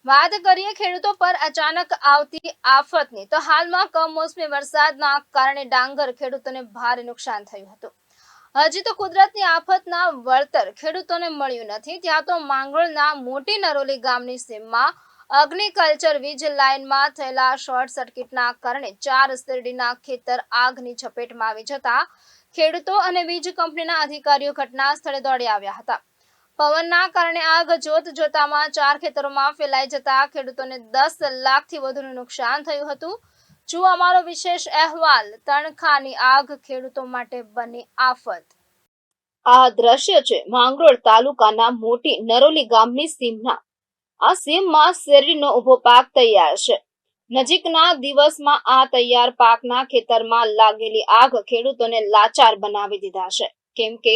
વાત કરીએ ખેડૂતો પર અચાનક આવતી આફતની તો હાલમાં કમોસમી વરસાદના કારણે ડાંગર ખેડૂતોને ભારે નુકસાન થયું હતું। હજી તો કુદરતની આફતના વળતર ખેડૂતોને મળ્યું નથી। ત્યાં તો માંગરોળના મોટી નરોલી ગામની સીમમાં અગ્નિકલ્ચર વીજ લાઇનમાં થયેલા શોર્ટ સર્કિટના કારણે 4 શેરડીના ખેતર આગની ઝપેટમાં આવી જતા ખેડૂતો અને વીજ કંપનીના અધિકારીઓ ઘટના સ્થળે દોડી આવ્યા હતા। પવનના કારણે આગ જોતામાં 4 ખેતરોમાં ફેલાઈ જતા ખેડૂતોને 10 લાખથી વધુનું નુકસાન થયું હતું। જુઓ અમારો વિશેષ અહેવાલ। તણખાની આગ ખેડૂતો માટે બની આફત। આ દ્રશ્ય છે માંગરોળ તાલુકાના મોટી નરોલી ગામની સીમના। આ સીમમાં શેરડીનો ઉભો પાક તૈયાર છે। નજીકના દિવસમાં આ તૈયાર પાકના ખેતરમાં લાગેલી આગ ખેડૂતોને લાચાર બનાવી દીધા છે, કેમ કે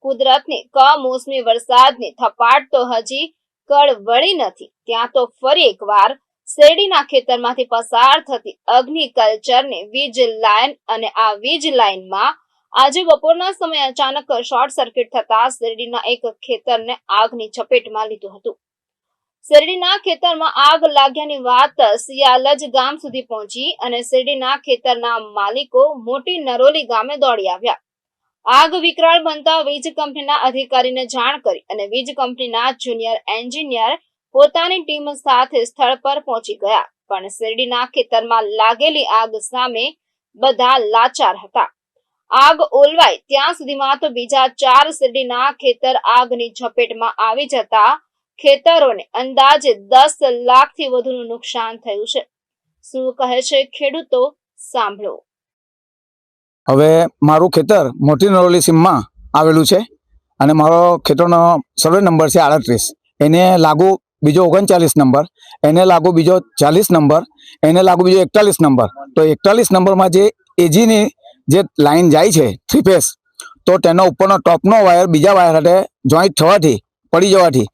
કુદરતની કમોસમી વરસાદની થપાટ તો હજી કળ વળી નથી। ત્યાં તો ફરી એકવાર શેરડીના ખેતરમાંથી પસાર થતી અગ્નિકલ્ચરની વીજ લાઇન અને આ વીજ લાઇનમાં આજે બપોરના સમયે અચાનક શોર્ટ સર્કિટ થતા શેરડીના એક ખેતરને આગની ઝપેટમાં લીધું હતું। શેરડીના ખેતરમાં આગ લાગ્યાની વાત સિયાલજ ગામ સુધી પહોંચી અને શેરડીના ખેતરના માલિકો મોટી નરોલી ગામે દોડી આવ્યા। આગ વિકરાળ બનતા વીજ કંપનીના અધિકારીને જાણ કરી અને વીજ કંપનીના જુનિયર એન્જિનિયર પોતાની ટીમ સાથે સ્થળ પર પહોંચી ગયા, પણ શેરડીના ખેતરમાં લાગેલી આગ સામે બધા લાચાર હતા। આગ ઓલવાય ત્યાં સુધીમાં તો બીજા 4 શેરડીના ખેતર આગની ઝપેટમાં આવી જતા ખેતરોને અંદાજે 10 લાખથી વધુનું નુકસાન થયું છે। શું કહે છે ખેડૂતો, સાંભળો। હવે મારું ખેતર મોટી નરોલી સીમમાં આવેલું છે અને મારો ખેતરનો સર્વે નંબર છે 38। એને લાગુ બીજો 39 નંબર, એને લાગુ બીજો 40 નંબર, એને લાગુ બીજો 41 નંબર। તો 41 નંબરમાં જે એજીની જે લાઈન જાય છે 3 ફેઝ, તો તેનો ઉપરનો ટોપનો વાયર બીજા વાયર સાથે જોઈન્ટ થવાથી પડી જવાથી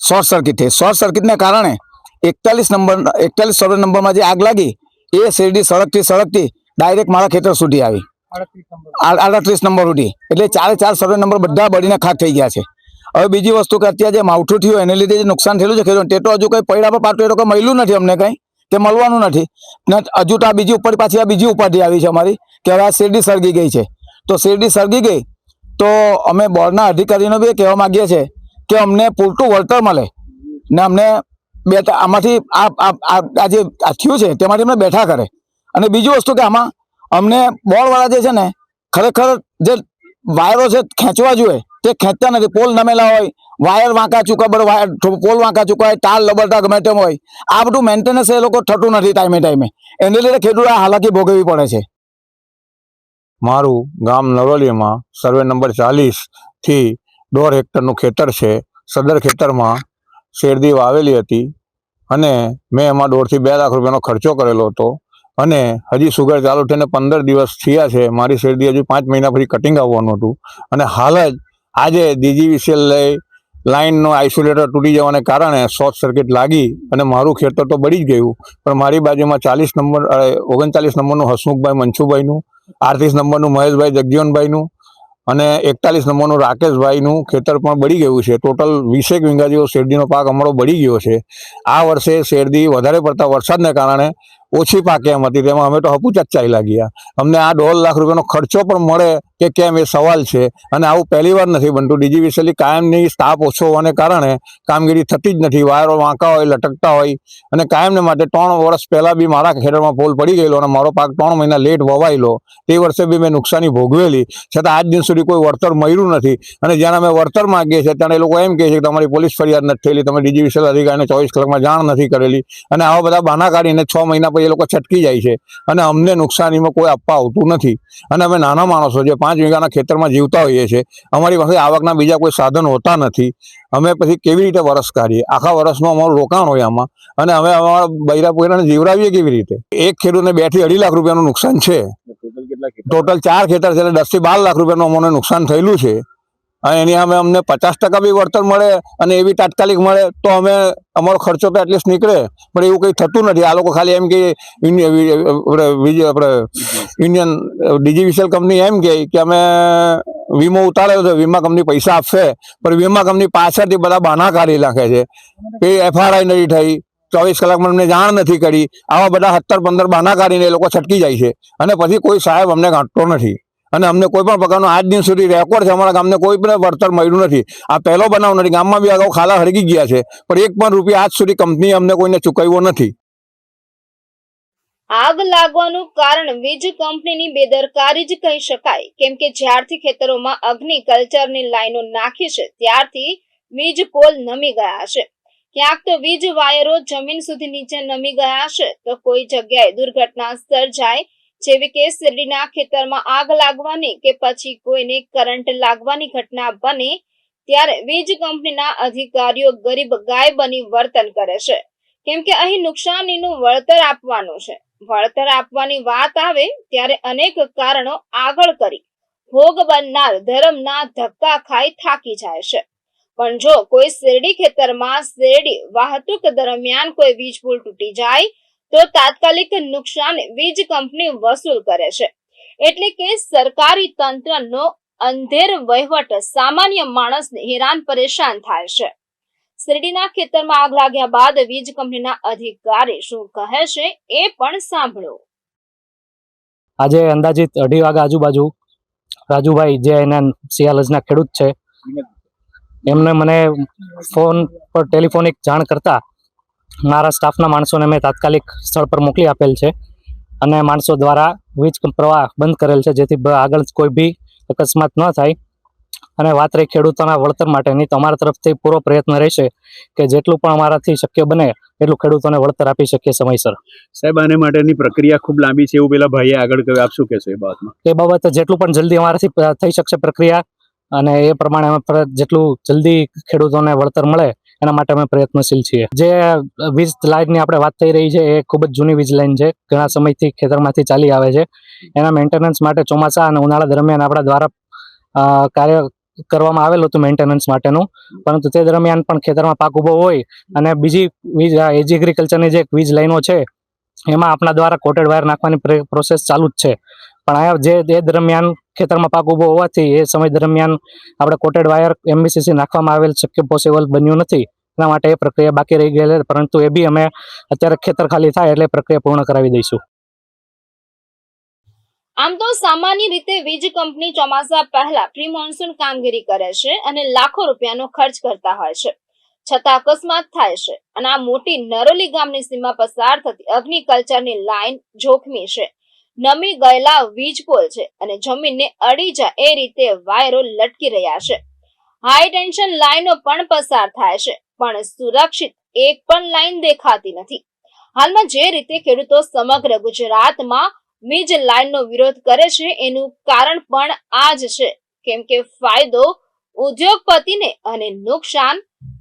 શોર્ટ સર્કિટ થઈ। શોર્ટ સર્કિટને કારણે 41 સર્વે નંબરમાં જે આગ લાગી એ શેરડી સળગતી ડાયરેક્ટ મારા ખેતર સુધી આવી, 38 નંબર સુધી। એટલે 4 સર્વે નંબર બધા બળીને ખાક થઈ ગયા છે। હવે બીજી વસ્તુ કે અત્યારે જે માવઠું થયું એને લીધે જે નુકસાન થયેલું છે ખેડૂતોને, તે તો હજુ કંઈ પૈડા પર પાટું એ લોકો મળ્યું નથી, અમને કંઈ તે મળવાનું નથી ને। હજુ તો આ બીજી ઉપર પાછી આ બીજી ઉપાધિ આવી છે અમારી કે હવે આ શેરડી સળગી ગઈ છે। તો શેરડી સળગી ગઈ તો અમે બોર્ડના અધિકારીને બી કહેવા માંગીએ છીએ કે અમને પૂરતું વળતર મળે ને અમને આમાંથી આ જે થયું છે તેમાંથી અમને બેઠા કરે। અને બીજી વસ્તુ કે આમાં અમને બોર્ડવાળા જે છે ને ખરેખર જે વાયરો છે ખેંચવા જોઈએ તે ખેંચતા નથી। પોલ નમેલા હોય, વાયર વાંકા ચૂકા, પોલ વાંકા ચૂકા હોય, તાર લબડતા ગમે તેમ હોય, આ બધું મેન્ટેનન્સ એ લોકો થતું નથી ટાઈમે। એને લીધે ખેડૂતો હાલાકી ભોગવવી પડે છે। મારું ગામ નરોલીમાં સર્વે નંબર 40 થી 1.5 હેક્ટરનું ખેતર છે। સદર ખેતરમાં શેરડી વાવેલી હતી અને મેં એમાં 1.5 થી 2 લાખ રૂપિયાનો ખર્ચો કરેલો હતો અને હજી સુગર ચાલુ થઈને 15 દિવસ થયા છે। મારી શેરડી હજુ 5 મહિના પછી કટિંગ આવવાનું હતું અને હાલ જ આજે DGVCL લાઇનનો આઇસોલેટર તૂટી જવાને કારણે શોર્ટ સર્કિટ લાગી અને મારું ખેતર તો બળી જ ગયું, પણ મારી બાજુમાં 39 નંબરનું હસમુખભાઈ મનસુભાઈનું, 38 નંબરનું મહેશભાઈ જગજીવનભાઈનું અને 41 નંબરનું રાકેશભાઈનું ખેતર પણ બળી ગયું છે। ટોટલ 20 વીઘા જેવો શેરડીનો પાક અમારો બળી ગયો છે। આ વર્ષે શેરડી વધારે પડતા વરસાદને કારણે ઓછી પાકે એમ હતી, તેમાં અમે તો હપુચા ચાલ્યા ગયા। અમને આ 1.5 લાખ રૂપિયાનો ખર્ચો પણ મળે કે કેમ એ સવાલ છે અને આવું પહેલી વાર નથી બનતું। DGVCL કાયમની સ્ટાફ ઓછો હોવાને કારણે કામગીરી થતી જ નથી। વાયરો વાંકા હોય, લટકતા હોય અને કાયમને માટે 3 વર્ષ પહેલાં બી મારા ખેતરમાં પોલ પડી ગયેલો અને મારો પાક 3 મહિના લેટ વવાયેલો, તે વર્ષે બી મેં નુકસાની ભોગવેલી, છતાં આજ દિન સુધી કોઈ વળતર મળ્યું નથી। અને જ્યારે અમે વળતર માગીએ છીએ ત્યારે એ લોકો એમ કહે છે કે તમારી પોલીસ ફરિયાદ નથી થયેલી, તમે DGVCL અધિકારીને 24 કલાકમાં જાણ નથી કરેલી અને આવા બધા બહાના કાઢીને 6 મહિના પછી એ લોકો છટકી જાય છે અને અમને નુકસાનીમાં કોઈ આપવા આવતું નથી। અને અમે નાના માણસો જે 5 વીઘાના ખેતરમાં જીવતા હોઈએ છીએ, અમારી પાસે આવકના બીજા કોઈ સાધન હોતા નથી। અમે પછી કેવી રીતે વરસ કાઢીએ? આખા વર્ષનું અમારું રોકાણ હોય આમાં અને અમે અમારા બૈરા પોયરાને જીવડાવીએ કેવી રીતે? એક ખેડૂતને 2 થી 2.5 લાખ રૂપિયાનું નુકસાન છે। ટોટલ 4 ખેતર છે એટલે 10 થી 12 લાખ રૂપિયાનું અમને નુકસાન થયેલું છે અને એની સામે અમને 50% બી વળતર મળે અને એ બી તાત્કાલિક મળે તો અમે અમારો ખર્ચો તો એટલીસ્ટ નીકળે, પણ એવું કંઈ થતું નથી। આ લોકો ખાલી એમ કે યુનિયન DGVCL કંપની એમ કે અમે વીમો ઉતાર્યો છે, વીમા કંપની પૈસા આપશે, પણ વીમા કંપની પાછળથી બધા બહાના કાઢી નાખે છે કે FRI નથી થઈ, 24 કલાકમાં અમને જાણ નથી કરી. આવા બધા 17-15 બહાના કાઢીને એ લોકો છટકી જાય છે અને પછી કોઈ સાહેબ અમને ગાંઠતો નથી અને અમને કોઈ પણ પ્રકારનો આજ દિન સુધી રેકોર્ડ છે અમારા ગામને કોઈ પણ વળતર મળ્યું નથી. આ પહેલો બનાવ નથી. ગામમાં બી અગાઉ ખાલા હળગી ગયા છે પણ એક પણ રૂપિયા આજ સુધી કંપનીએ અમને કોઈને ચૂકવ્યો નથી. આગ લાગવાનું કારણ વીજ કંપનીની બેદરકારી જ કહી શકાય, કેમ કે જ્યારથી ખેતરોમાં અગ્નિકલ્ચરની લાઈનો નાખી છે ત્યારથી વીજ પોલ નમી ગયા છે. ક્યાંક તો વીજ વાયરો જમીન સુધી નીચે નમી ગયા છે, તો કોઈ જગ્યાએ દુર્ઘટના સર્જાય, જેવી કે શેરડીના ખેતરમાં આગ લાગવાની કે પછી કોઈને કરંટ લાગવાની ઘટના બને ત્યારે વીજ કંપનીના અધિકારીઓ ગરીબ ગાય બની વર્તન કરે છે, કેમ કે અહીં નુકસાનીનું વળતર આપવાનું છે. વળતર આપવાની વાત આવે ત્યારે અનેક કારણો આગળ કરી ભોગ બનનાર ધર્મના ધક્કા ખાઈ થાકી જાય છે. પણ જો કોઈ શેરડી ખેતરમાં શેરડી વાહતુક દરમિયાન કોઈ વીજ પુલ તૂટી જાય તો તાત્કાલિક નુકસાન વીજ કંપની વસૂલ કરે છે. એટલે કે સરકારી તંત્રનો અંધેર વહીવટ સામાન્ય માણસને હેરાન પરેશાન થાય છે. શેરડીના ખેતરમાં આગ લાગ્યા બાદ વીજ કંપનીના અધિકારી શું કહે છે એ પણ સાંભળો. આજે અંદાજિત 2:30 વાગ્યા આજુબાજુ રાજુભાઈ, જે એના સિયાલજના ખેડૂત છે, એમને મને ફોન પર ટેલિફોનિક જાણ કરતા મારા સ્ટાફના માણસોને મેં તાત્કાલિક સ્થળ પર મોકલી આપેલ છે અને માણસો દ્વારા વીજ પ્રવાહ બંધ કરેલ છે, જેથી આગળ કોઈ બી અકસ્માત ન થાય. અને વાત રહી ખેડૂતોના વળતર માટેની, તો અમારા તરફથી પૂરો પ્રયત્ન રહેશે કે જેટલું પણ અમારાથી શક્ય બને એટલું ખેડૂતોને વળતર આપી શકીએ સમયસર. સાહેબ, આને માટેની પ્રક્રિયા ખૂબ લાંબી છે એવું પેલા ભાઈએ આગળ કહ્યું, આપ શું કહેશો એ બાબતમાં? એ બાબતે જેટલું પણ જલ્દી અમારાથી થઈ શકશે પ્રક્રિયા, અને એ પ્રમાણે અમે જેટલું જલ્દી ખેડૂતોને વળતર મળે એના માટે અમે પ્રયત્નશીલ છીએ. જે વીજ લાઇનની આપણે વાત થઈ રહી છે એ ખૂબ જ જૂની વીજ લાઇન છે, ઘણા સમયથી ખેતરમાંથી ચાલી આવે છે. એના મેન્ટેનન્સ માટે ચોમાસા અને ઉનાળા દરમિયાન આપણા દ્વારા કાર્ય કરવામાં આવેલું હતું મેન્ટેનન્સ માટેનું, પરંતુ તે દરમિયાન પણ ખેતરમાં પાક ઉભો હોય અને બીજી વીજ એગ્રીકલ્ચરની જે વીજ લાઈનો છે એમાં આપણા દ્વારા કોટેડ વાયર નાખવાની પ્રોસેસ ચાલુ જ છે. પણ અહીંયા જે એ દરમિયાન ખેતરમાં પાક ઉભો હોવાથી એ સમય દરમિયાન આપણે કોટેડ વાયર MVCC નાખવામાં આવેલ શક્ય પોસિબલ બન્યું નથી. એના માટે એ પ્રક્રિયા બાકી રહી ગયેલી, પરંતુ એ બી અમે અત્યારે ખેતર ખાલી થાય એટલે પ્રક્રિયા પૂર્ણ કરાવી દઈશું. આમ તો સામાન્ય રીતે વીજ કંપની ચોમાસા પહેલા પ્રી મોન્સૂન કામગીરી કરે છે અને લાખો રૂપિયાનો ખર્ચ કરતા હોય છે, છતાં અકસ્માત થાય છે. અને આ મોટી નરોલી ગામની સીમા પસાર થતી અગ્નિકલ્ચરની લાઈન જોખમી છે. નમી ગયેલા વીજ પોલ છે અને જમીનને અડી જાય એ રીતે વાયરો લટકી રહ્યા છે. હાઈ ટેન્શન લાઈનો પણ પસાર થાય છે, પણ સુરક્ષિત એક પણ લાઈન દેખાતી નથી. હાલમાં જે રીતે ખેડૂતો સમગ્ર ગુજરાતમાં વીજ લાઈનનો વિરોધ કરે છે એનું કારણ પણ આ જ છે, કેમ કે ફાયદો ઉદ્યોગપતિને અને નુકસાન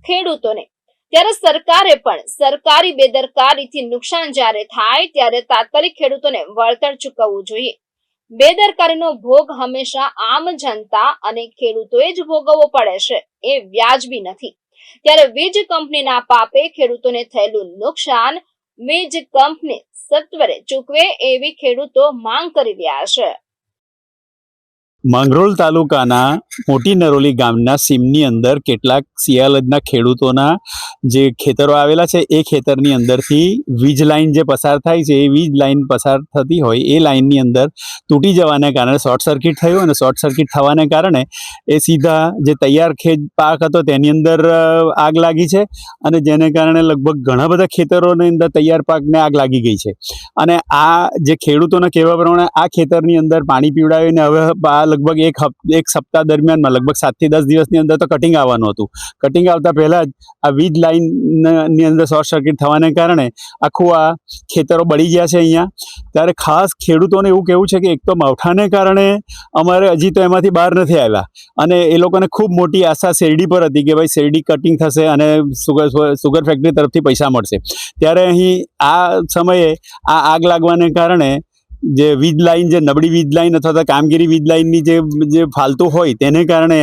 ખેડૂતોને. ત્યારે સરકારે પણ સરકારી બેદરકારીથી નુકસાન જ્યારે થાય ત્યારે તાત્કાલિક ખેડૂતોને વળતર ચૂકવવું જોઈએ. બેદરકારીનો ભોગ હંમેશા આમ જનતા અને ખેડૂતોએ જ ભોગવવો પડે છે, એ વ્યાજબી નથી. ત્યારે વીજ કંપનીના પાપે ખેડૂતોને થયેલું નુકસાન વીજ કંપની સત્વરે ચૂકવે એવી ખેડૂતો માંગ કરી રહ્યા છે. માંગરોળ તાલુકાના મોટી નરોલી ગામના સીમની અંદર કેટલાક સિયાલજના ખેડૂતોના જે ખેતરો આવેલા છે એ ખેતરની અંદરથી વીજ લાઈન જે પસાર થાય છે, એ વીજ લાઈન પસાર થતી હોય એ લાઈનની અંદર તૂટી જવાને કારણે શોર્ટ સર્કિટ થયું અને શોર્ટ સર્કિટ થવાને કારણે એ સીધા જે તૈયાર પાક હતો તેની અંદર આગ લાગી છે અને જેને કારણે લગભગ ઘણા બધા ખેતરોની અંદર તૈયાર પાકને આગ લાગી ગઈ છે. અને આ જે ખેડૂતોના કહેવા પ્રમાણે આ ખેતરની અંદર પાણી પીવડાવીને હવે લગભગ એક સપ્તાહ દરમિયાનમાં લગભગ 7 થી 10 દિવસની અંદર તો કટિંગ આવવાનું હતું. કટિંગ આવતા પહેલા જ આ વીજ લાઈનની અંદર શોર્ટ સર્કિટ થવાને કારણે આખું આ ખેતરો બળી ગયા છે અહીંયા. ત્યારે ખાસ ખેડૂતોને એવું કહેવું છે કે એક તો માવઠાને કારણે અમારે હજી તો એમાંથી બહાર નથી આવ્યા અને એ લોકોને ખૂબ મોટી આશા શેરડી પર હતી કે ભાઈ શેરડી કટિંગ થશે અને સુગર ફેક્ટરી તરફથી પૈસા મળશે. ત્યારે અહીં આ સમયે આ આગ લાગવાને કારણે જે વીજ લાઈન, જે નબળી વીજ લાઈન અથવા તો કામગીરી વીજ લાઈનની જે ફાલતુ હોય તેને કારણે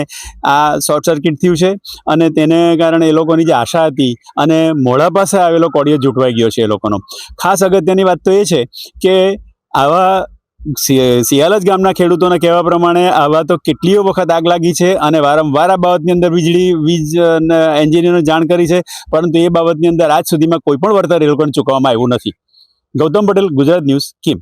આ શોર્ટ સર્કિટ થયું છે અને તેને કારણે એ લોકોની જે આશા હતી અને મોડા પાસે આવેલો કોડિયો જૂટવાઈ ગયો છે એ લોકોનો. ખાસ અગત્યની વાત તો એ છે કે આવા સિયાલજ ગામના ખેડૂતોના કહેવા પ્રમાણે આવા તો કેટલીય વખત આગ લાગી છે અને વારંવાર આ બાબતની અંદર વીજ એન્જિનિયરોને જાણ કરી છે, પરંતુ એ બાબતની અંદર આજ સુધીમાં કોઈ પણ વળતર એ લોકોને ચૂકવવામાં આવ્યું નથી. ગૌતમ પટેલ, ગુજરાત ન્યૂઝ, કીમ.